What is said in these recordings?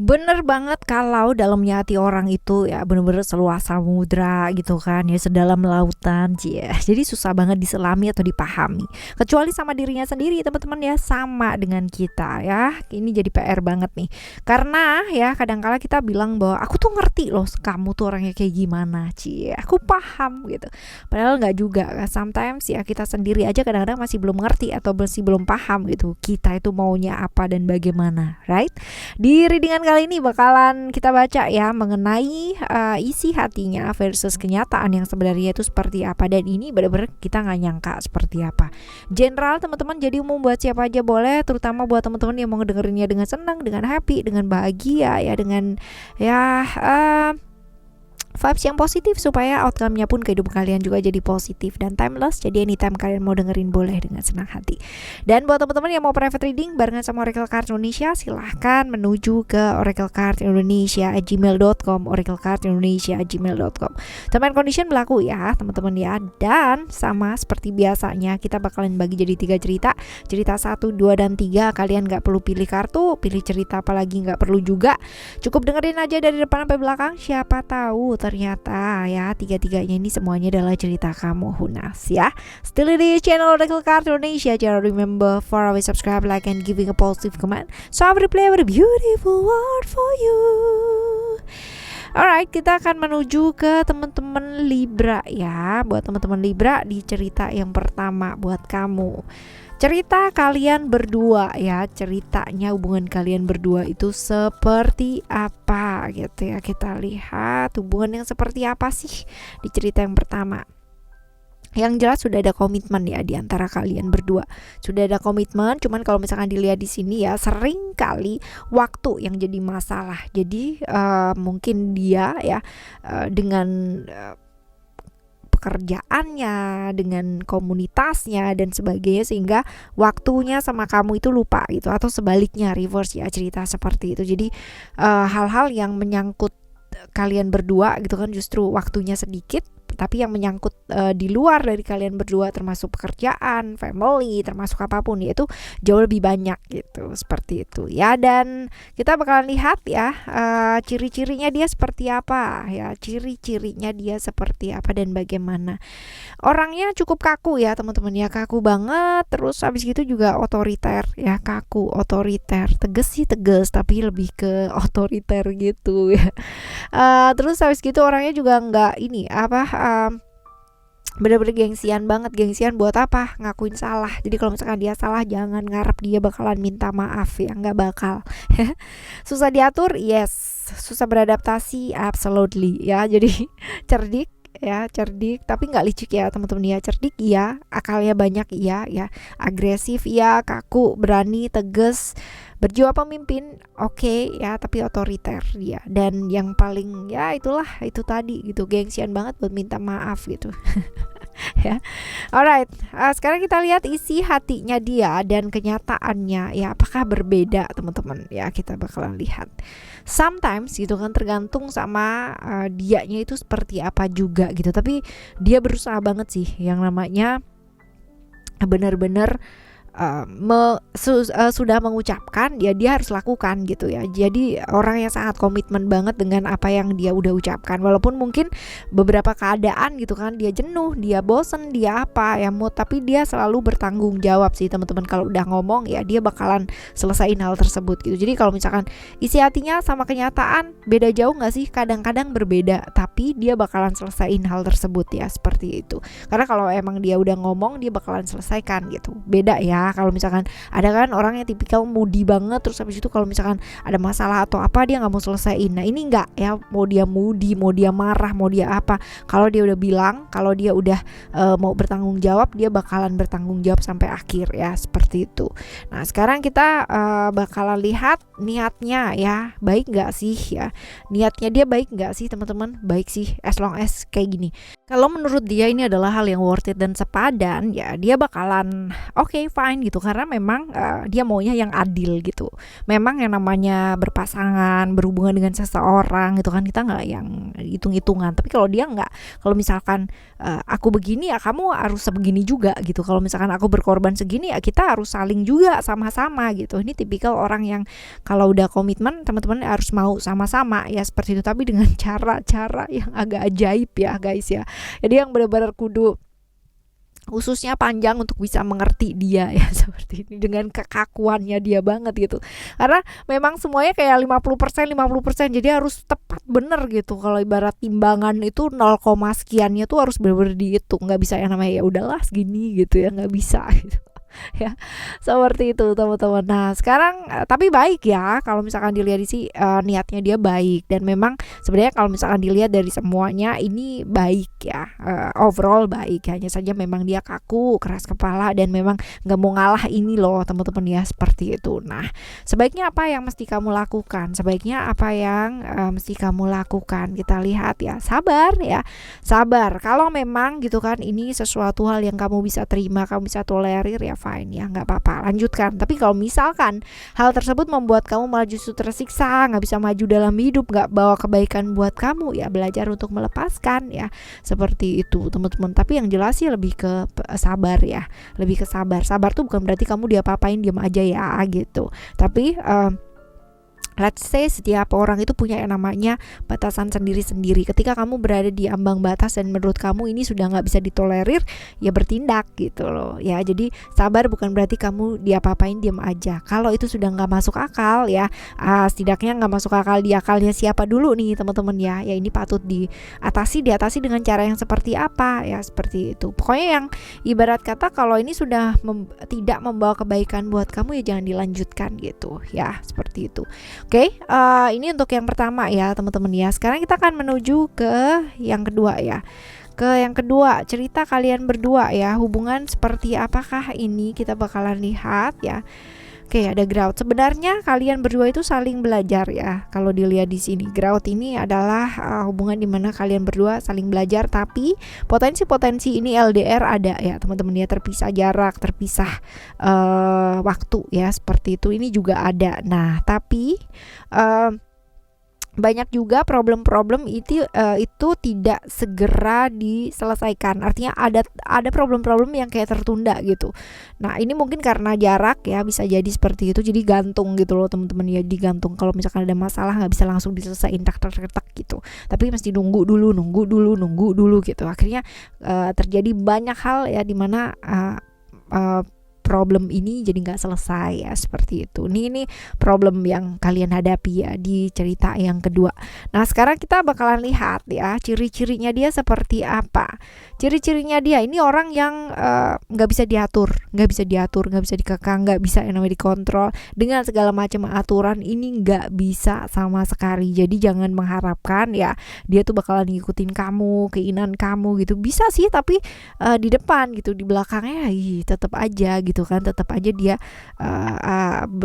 Bener banget kalau dalamnya hati orang itu ya bener-bener seluas samudra gitu kan ya, sedalam lautan cie. Jadi susah banget diselami atau dipahami. Kecuali sama dirinya sendiri teman-teman ya, sama dengan kita ya. Ini jadi PR banget nih. Karena ya kadangkala kita bilang bahwa aku tuh ngerti loh kamu tuh orangnya kayak gimana cie. Aku paham gitu. Padahal nggak juga. Sometimes ya kita sendiri aja kadang-kadang masih belum ngerti atau masih belum paham gitu. Kita itu maunya apa dan bagaimana, right? Di readingan kali ini bakalan kita baca ya mengenai isi hatinya versus kenyataan yang sebenarnya itu seperti apa, dan ini benar-benar kita nggak nyangka seperti apa. General teman-teman, jadi umum buat siapa aja boleh, terutama buat teman-teman yang mau ngedengerinnya dengan senang, dengan happy, dengan bahagia ya, dengan ya vibes yang positif supaya outcome-nya pun kehidupan kalian juga jadi positif dan timeless. Jadi anytime kalian mau dengerin boleh dengan senang hati. Dan buat teman-teman yang mau private reading barengan sama Oracle Card Indonesia, silahkan menuju ke oraclecardindonesia@gmail.com, oraclecardindonesia@gmail.com. Term and condition berlaku ya teman-teman ya. Dan sama seperti biasanya kita bakalan bagi jadi 3 cerita. Cerita 1, 2, dan 3. Kalian gak perlu pilih kartu, pilih cerita apalagi gak perlu juga. Cukup dengerin aja dari depan sampai belakang. Siapa tahu ternyata ya tiga-tiganya ini semuanya adalah cerita kamu, Hunas ya. Still di channel Oracle Card Indonesia. Jangan remember for always subscribe, like, and giving a positive comment. So I will play with a beautiful word for you. Alright, kita akan menuju ke teman-teman Libra ya. Buat teman-teman Libra di cerita yang pertama buat kamu. Cerita kalian berdua ya, ceritanya hubungan kalian berdua itu seperti apa gitu ya. Kita lihat hubungan yang seperti apa sih di cerita yang pertama. Yang jelas sudah ada komitmen ya di antara kalian berdua. Sudah ada komitmen, cuman kalau misalkan dilihat di sini ya sering kali waktu yang jadi masalah. Jadi mungkin dia ya dengan pekerjaannya, dengan komunitasnya dan sebagainya, sehingga waktunya sama kamu itu lupa gitu, atau sebaliknya reverse ya cerita seperti itu. Jadi hal-hal yang menyangkut kalian berdua gitu kan justru waktunya sedikit, tapi yang menyangkut di luar dari kalian berdua termasuk pekerjaan, family, termasuk apapun ya itu jauh lebih banyak gitu, seperti itu ya. Dan kita bakalan lihat ya ciri-cirinya dia seperti apa ya, ciri-cirinya dia seperti apa dan bagaimana. Orangnya cukup kaku ya teman-teman ya, kaku banget, terus habis gitu juga otoriter ya, kaku, otoriter, tegas sih tegas tapi lebih ke otoriter gitu ya. Terus habis gitu orangnya juga nggak ini bener-bener gengsian banget. Gengsian buat apa? Ngakuin salah. Jadi kalau misalkan dia salah jangan ngarep dia bakalan minta maaf ya, nggak bakal. Susah diatur, yes. Susah beradaptasi, absolutely ya. Jadi cerdik ya, cerdik tapi nggak licik ya teman-teman ya. Cerdik iya, akalnya banyak iya ya, agresif iya, kaku, berani, tegas, berjiwa pemimpin, oke ya, tapi otoriter dia. Dan yang paling ya itulah itu tadi gitu, gengsian banget buat minta maaf gitu. Ya, alright. Sekarang kita lihat isi hatinya dia dan kenyataannya ya, apakah berbeda teman-teman ya. Kita bakalan lihat. Sometimes gitu kan, tergantung sama dianya itu seperti apa juga gitu. Tapi dia berusaha banget sih yang namanya benar-benar sudah mengucapkan ya, dia harus lakukan gitu ya. Jadi orang yang sangat komitmen banget dengan apa yang dia udah ucapkan, walaupun mungkin beberapa keadaan gitu kan dia jenuh, dia bosen, dia apa ya mood, tapi dia selalu bertanggung jawab sih teman-teman. Kalau udah ngomong ya dia bakalan selesaiin hal tersebut gitu. Jadi kalau misalkan isi hatinya sama kenyataan beda jauh nggak sih? Kadang-kadang berbeda, tapi dia bakalan selesaiin hal tersebut ya, seperti itu. Karena kalau emang dia udah ngomong dia bakalan selesaikan gitu. Beda ya kalau misalkan ada kan orang yang tipikal moody banget, terus habis itu kalau misalkan ada masalah atau apa dia nggak mau selesaiin. Nah ini nggak ya, mau dia moody, mau dia marah, mau dia apa, kalau dia udah bilang, kalau dia udah mau bertanggung jawab, dia bakalan bertanggung jawab sampai akhir ya, seperti itu. Nah sekarang kita bakalan lihat niatnya ya, baik nggak sih ya, niatnya dia baik nggak sih teman-teman. Baik sih, as long as kayak gini, kalau menurut dia ini adalah hal yang worth it dan sepadan ya, dia bakalan oke, fine fine gitu, karena memang dia maunya yang adil gitu. Memang yang namanya berpasangan, berhubungan dengan seseorang gitu kan, kita nggak yang hitung-hitungan. Tapi kalau dia nggak, kalau misalkan aku begini ya kamu harus sebegini juga gitu. Kalau misalkan aku berkorban segini ya kita harus saling juga sama-sama gitu. Ini tipikal orang yang kalau udah komitmen teman-teman harus mau sama-sama ya seperti itu, tapi dengan cara-cara yang agak ajaib ya guys ya. Jadi yang benar-benar kudu ususnya panjang untuk bisa mengerti dia ya seperti ini, dengan kekakuannya dia banget gitu. Karena memang semuanya kayak 50% jadi harus tepat bener gitu. Kalau ibarat timbangan itu 0, sekiannya tuh harus bener-bener dihitung, nggak bisa yang namanya ya udahlah segini gitu ya, nggak bisa gitu. Ya seperti itu teman-teman. Nah sekarang tapi baik ya kalau misalkan dilihat sih niatnya dia baik, dan memang sebenarnya kalau misalkan dilihat dari semuanya ini baik ya, overall baik. Hanya saja memang dia kaku, keras kepala, dan memang nggak mau ngalah ini loh teman-teman ya, seperti itu. Nah sebaiknya apa yang mesti kamu lakukan? Sebaiknya apa yang mesti kamu lakukan? Kita lihat ya, sabar ya, sabar. Kalau memang gitu kan ini sesuatu hal yang kamu bisa terima, kamu bisa tolerir ya fine ya, nggak apa-apa, lanjutkan. Tapi kalau misalkan hal tersebut membuat kamu malah justru tersiksa, nggak bisa maju dalam hidup, nggak bawa kebaikan buat kamu, ya belajar untuk melepaskan ya, seperti itu teman-teman. Tapi yang jelas sih lebih ke sabar ya, lebih ke sabar. Sabar tuh bukan berarti kamu diapa-apain diam aja ya gitu, tapi let's say setiap orang itu punya yang namanya batasan sendiri-sendiri. Ketika kamu berada di ambang batas dan menurut kamu ini sudah nggak bisa ditolerir, ya bertindak gitu loh ya. Jadi sabar bukan berarti kamu diapa-apain diam aja. Kalau itu sudah nggak masuk akal ya, setidaknya nggak masuk akal di akalnya siapa dulu nih teman-teman ya. Ya ini patut diatasi dengan cara yang seperti apa ya, seperti itu. Pokoknya yang ibarat kata kalau ini sudah tidak membawa kebaikan buat kamu ya jangan dilanjutkan gitu ya, seperti itu. Oke, ini untuk yang pertama ya teman-teman ya. Sekarang kita akan menuju ke yang kedua ya. Ke yang kedua, cerita kalian berdua ya. Hubungan seperti apakah ini kita bakalan lihat ya. Oke, ada grout. Sebenarnya kalian berdua itu saling belajar ya. Kalau dilihat di sini, grout ini adalah hubungan dimana kalian berdua saling belajar, tapi potensi-potensi ini LDR ada ya teman-teman ya, terpisah jarak, terpisah waktu ya, seperti itu. Ini juga ada. Nah, tapi banyak juga problem-problem itu tidak segera diselesaikan. Artinya ada problem-problem yang kayak tertunda gitu. Nah ini mungkin karena jarak ya, bisa jadi seperti itu. Jadi gantung gitu loh teman-teman ya, digantung. Kalau misalkan ada masalah nggak bisa langsung diselesaikan tak gitu. Tapi mesti nunggu dulu gitu. Akhirnya terjadi banyak hal ya dimana problem ini jadi nggak selesai ya, seperti itu. Ini problem yang kalian hadapi ya di cerita yang kedua. Nah sekarang kita bakalan lihat ya ciri-cirinya dia seperti apa. Ciri-cirinya dia ini orang yang nggak bisa diatur, nggak bisa dikekang, nggak bisa yang namanya dikontrol dengan segala macam aturan. Ini nggak bisa sama sekali. Jadi jangan mengharapkan ya dia tuh bakalan ngikutin kamu, keinginan kamu gitu. Bisa sih, tapi di depan gitu, di belakangnya tetap aja gitu kan, tetap aja dia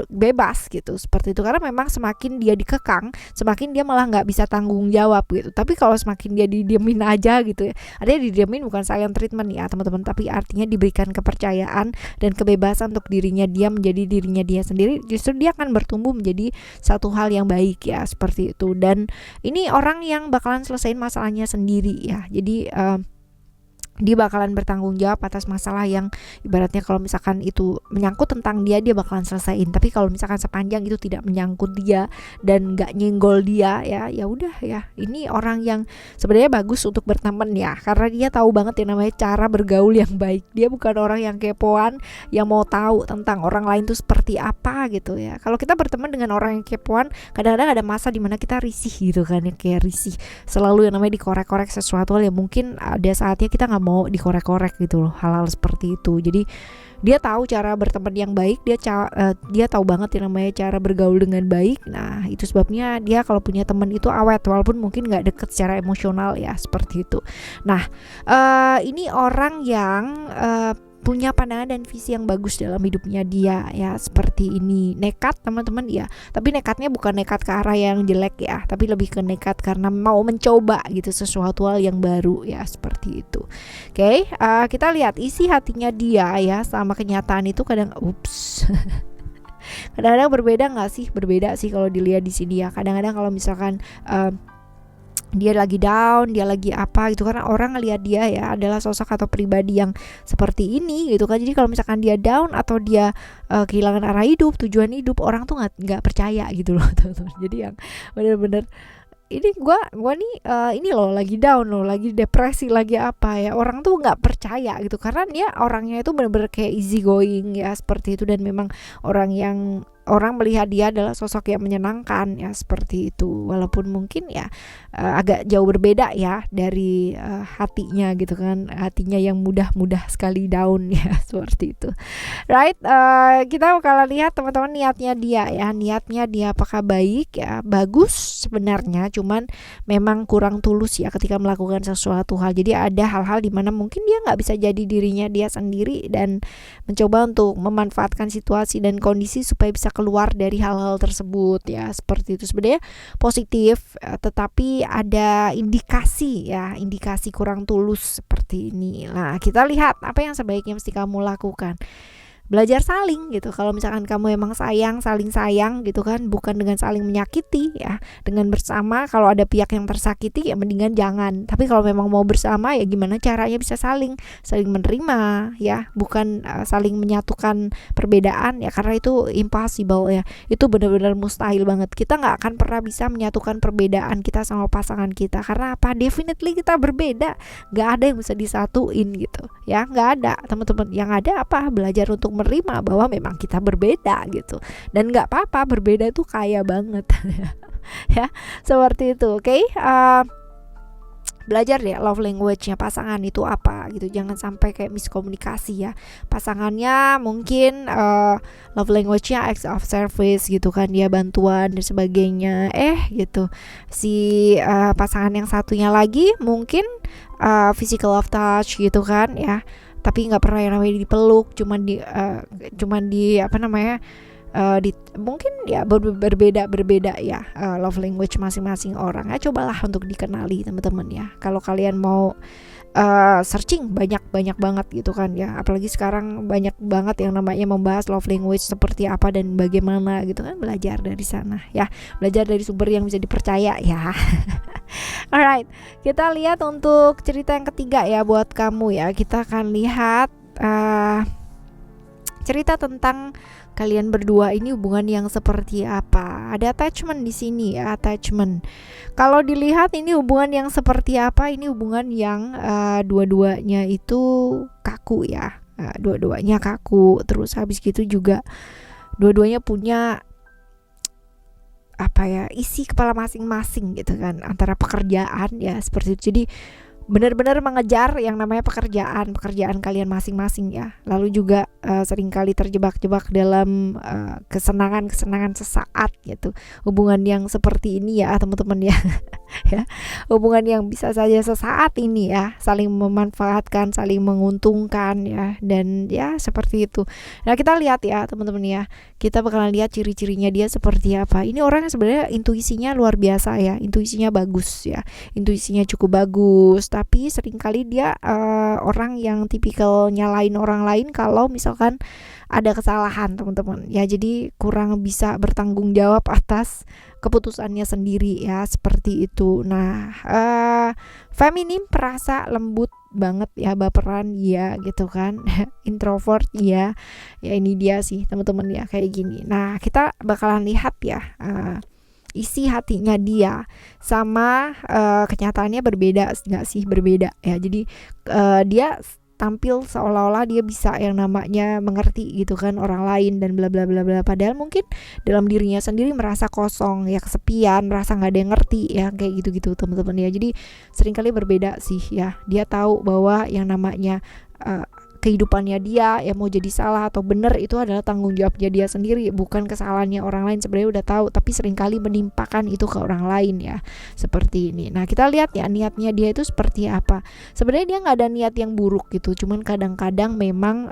bebas gitu, seperti itu. Karena memang semakin dia dikekang, semakin dia malah nggak bisa tanggung jawab gitu. Tapi kalau semakin dia didiemin aja gitu ya, artinya didiemin bukan silent treatment ya teman-teman, tapi artinya diberikan kepercayaan dan kebebasan untuk dirinya dia menjadi dirinya dia sendiri, justru dia akan bertumbuh menjadi satu hal yang baik ya, seperti itu. Dan ini orang yang bakalan selesaiin masalahnya sendiri ya. Jadi dia bakalan bertanggung jawab atas masalah yang ibaratnya kalau misalkan itu menyangkut tentang dia bakalan selesaiin. Tapi kalau misalkan sepanjang itu tidak menyangkut dia dan nggak nyenggol dia ya udah ya. Ini orang yang sebenarnya bagus untuk berteman ya, karena dia tahu banget yang namanya cara bergaul yang baik. Dia bukan orang yang kepoan yang mau tahu tentang orang lain tuh seperti apa gitu ya. Kalau kita berteman dengan orang yang kepoan, kadang-kadang ada masa dimana kita risih gitu kan ya, kayak risih selalu yang namanya dikorek-korek sesuatu hal yang mungkin ada saatnya kita nggak mau dikorek-korek gitu loh, hal-hal seperti itu. Jadi dia tahu cara berteman yang baik, dia tahu banget yang namanya cara bergaul dengan baik. Nah itu sebabnya dia kalau punya teman itu awet, walaupun mungkin nggak deket secara emosional ya, seperti itu. Nah ini orang yang punya pandangan dan visi yang bagus dalam hidupnya dia ya, seperti ini. Nekat teman-teman ya, tapi nekatnya bukan nekat ke arah yang jelek ya, tapi lebih ke nekat karena mau mencoba gitu sesuatu hal yang baru ya, seperti itu. Oke, kita lihat isi hatinya dia ya sama kenyataan itu kadang kadang-kadang berbeda nggak sih? Berbeda sih kalau dilihat di sini ya. Kadang-kadang kalau misalkan dia lagi down, dia lagi apa gitu, karena orang ngelihat dia ya adalah sosok atau pribadi yang seperti ini gitu kan. Jadi kalau misalkan dia down atau dia kehilangan arah hidup, tujuan hidup, orang tuh nggak percaya gitu loh teman-teman. Jadi yang benar-benar ini gua nih ini loh lagi down loh, lagi depresi, lagi apa ya, orang tuh nggak percaya gitu karena dia orangnya itu benar-benar kayak easy going ya, seperti itu. Dan memang orang melihat dia adalah sosok yang menyenangkan ya, seperti itu. Walaupun mungkin ya agak jauh berbeda ya dari hatinya gitu kan, hatinya yang mudah sekali down ya, seperti itu. Right, kita bakalan lihat teman-teman niatnya dia ya, niatnya dia apakah baik ya, bagus sebenarnya, cuman memang kurang tulus ya ketika melakukan sesuatu hal. Jadi ada hal-hal di mana mungkin dia nggak bisa jadi dirinya dia sendiri dan mencoba untuk memanfaatkan situasi dan kondisi supaya bisa keluar dari hal-hal tersebut ya, seperti itu. Sebenarnya positif, tetapi ada indikasi kurang tulus seperti ini. Nah, kita lihat apa yang sebaiknya mesti kamu lakukan. Belajar saling gitu. Kalau misalkan kamu emang saling sayang gitu kan, bukan dengan saling menyakiti ya, dengan bersama. Kalau ada pihak yang tersakiti ya mendingan jangan. Tapi kalau memang mau bersama ya gimana caranya bisa saling menerima ya, bukan saling menyatukan perbedaan ya, karena itu impossible ya. Itu benar-benar mustahil banget. Kita nggak akan pernah bisa menyatukan perbedaan kita sama pasangan kita. Karena apa? Definitely kita berbeda. Nggak ada yang bisa disatuin gitu ya, nggak ada teman-teman. Yang ada apa? Belajar untuk menerima bahwa memang kita berbeda gitu, dan nggak apa-apa berbeda itu kaya banget ya, seperti itu. Oke, belajar deh love language-nya pasangan itu apa gitu. Jangan sampai kayak miskomunikasi ya. Pasangannya mungkin love language-nya acts of service gitu kan, dia bantuan dan sebagainya. Gitu. Si pasangan yang satunya lagi mungkin physical love touch gitu kan ya. Tapi nggak pernah yang namanya dipeluk, cuman di apa namanya, mungkin ya berbeda ya love language masing-masing orang ya. Cobalah untuk dikenali teman-teman ya. Kalau kalian mau searching banyak banget gitu kan ya, apalagi sekarang banyak banget yang namanya membahas love language seperti apa dan bagaimana gitu kan. Belajar dari sana ya, belajar dari sumber yang bisa dipercaya ya. Alright, kita lihat untuk cerita yang ketiga ya buat kamu ya. Kita akan lihat cerita tentang kalian berdua ini hubungan yang seperti apa. Ada attachment di sini ya, attachment. Kalau dilihat ini hubungan yang seperti apa? Ini hubungan yang dua-duanya itu kaku ya. Dua-duanya kaku. Terus habis gitu juga dua-duanya punya apa ya, isi kepala masing-masing gitu kan, antara pekerjaan ya, seperti itu. Jadi benar-benar mengejar yang namanya pekerjaan kalian masing-masing ya. Lalu juga seringkali terjebak dalam kesenangan sesaat gitu. Hubungan yang seperti ini ya teman-teman ya. Ya, hubungan yang bisa saja sesaat ini ya, saling memanfaatkan, saling menguntungkan ya, dan ya seperti itu. Nah, kita lihat ya teman-teman ya, kita bakalan lihat ciri-cirinya dia seperti apa. Ini orang yang sebenarnya intuisinya luar biasa ya, intuisinya bagus ya, intuisinya cukup bagus. Tapi seringkali dia orang yang tipikal nyalain orang lain kalau misalkan ada kesalahan teman-teman ya. Jadi kurang bisa bertanggung jawab atas keputusannya sendiri ya, seperti itu. Nah, feminim, perasa, lembut banget ya, baperan ya gitu kan. Introvert ya. Ya ini dia sih teman-teman ya, kayak gini. Nah, kita bakalan lihat ya isi hatinya dia sama kenyataannya berbeda nggak sih? Berbeda ya. Jadi dia tampil seolah-olah dia bisa yang namanya mengerti gitu kan orang lain dan bla bla bla bla, padahal mungkin dalam dirinya sendiri merasa kosong ya, kesepian, merasa nggak ada yang ngerti ya, kayak gitu teman-teman ya. Jadi seringkali berbeda sih ya. Dia tahu bahwa yang namanya kehidupannya dia, ya mau jadi salah atau benar itu adalah tanggung jawabnya dia sendiri, bukan kesalahannya orang lain. Sebenarnya udah tahu tapi seringkali menimpakan itu ke orang lain ya, seperti ini. Nah kita lihat ya niatnya dia itu seperti apa. Sebenarnya dia nggak ada niat yang buruk gitu, cuman kadang-kadang memang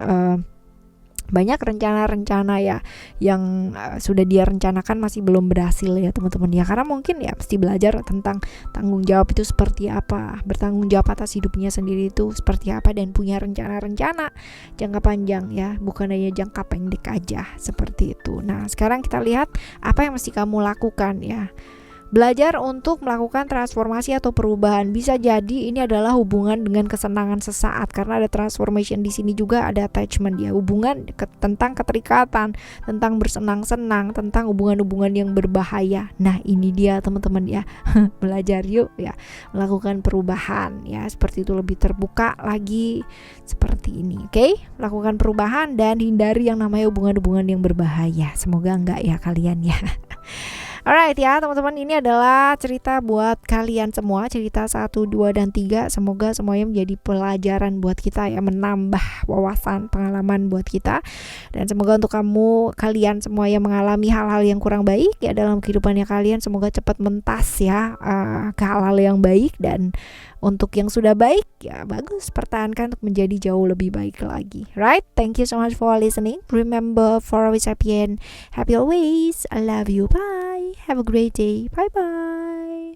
banyak rencana-rencana ya yang sudah dia rencanakan masih belum berhasil ya teman-teman ya, karena mungkin ya mesti belajar tentang tanggung jawab itu seperti apa, bertanggung jawab atas hidupnya sendiri itu seperti apa, dan punya rencana-rencana jangka panjang ya, bukan hanya jangka pendek aja seperti itu. Nah sekarang kita lihat apa yang mesti kamu lakukan ya. Belajar untuk melakukan transformasi atau perubahan. Bisa jadi ini adalah hubungan dengan kesenangan sesaat, karena ada transformation di sini juga, ada attachment ya, hubungan tentang keterikatan, tentang bersenang-senang, tentang hubungan-hubungan yang berbahaya. Nah ini dia teman-teman ya, belajar yuk ya melakukan perubahan ya, seperti itu, lebih terbuka lagi seperti ini. Oke, lakukan perubahan dan hindari yang namanya hubungan-hubungan yang berbahaya. Semoga enggak ya kalian ya. Alright ya teman-teman, ini adalah cerita buat kalian semua, cerita 1, 2, dan 3. Semoga semuanya menjadi pelajaran buat kita ya, menambah wawasan, pengalaman buat kita. Dan semoga untuk kalian semua yang mengalami hal-hal yang kurang baik ya dalam kehidupannya kalian, semoga cepat mentas ya ke hal-hal yang baik. Dan untuk yang sudah baik ya bagus, pertahankan untuk menjadi jauh lebih baik lagi. Right? Thank you so much for listening. Remember, for always happy and happy always. I love you. Bye. Have a great day. Bye bye.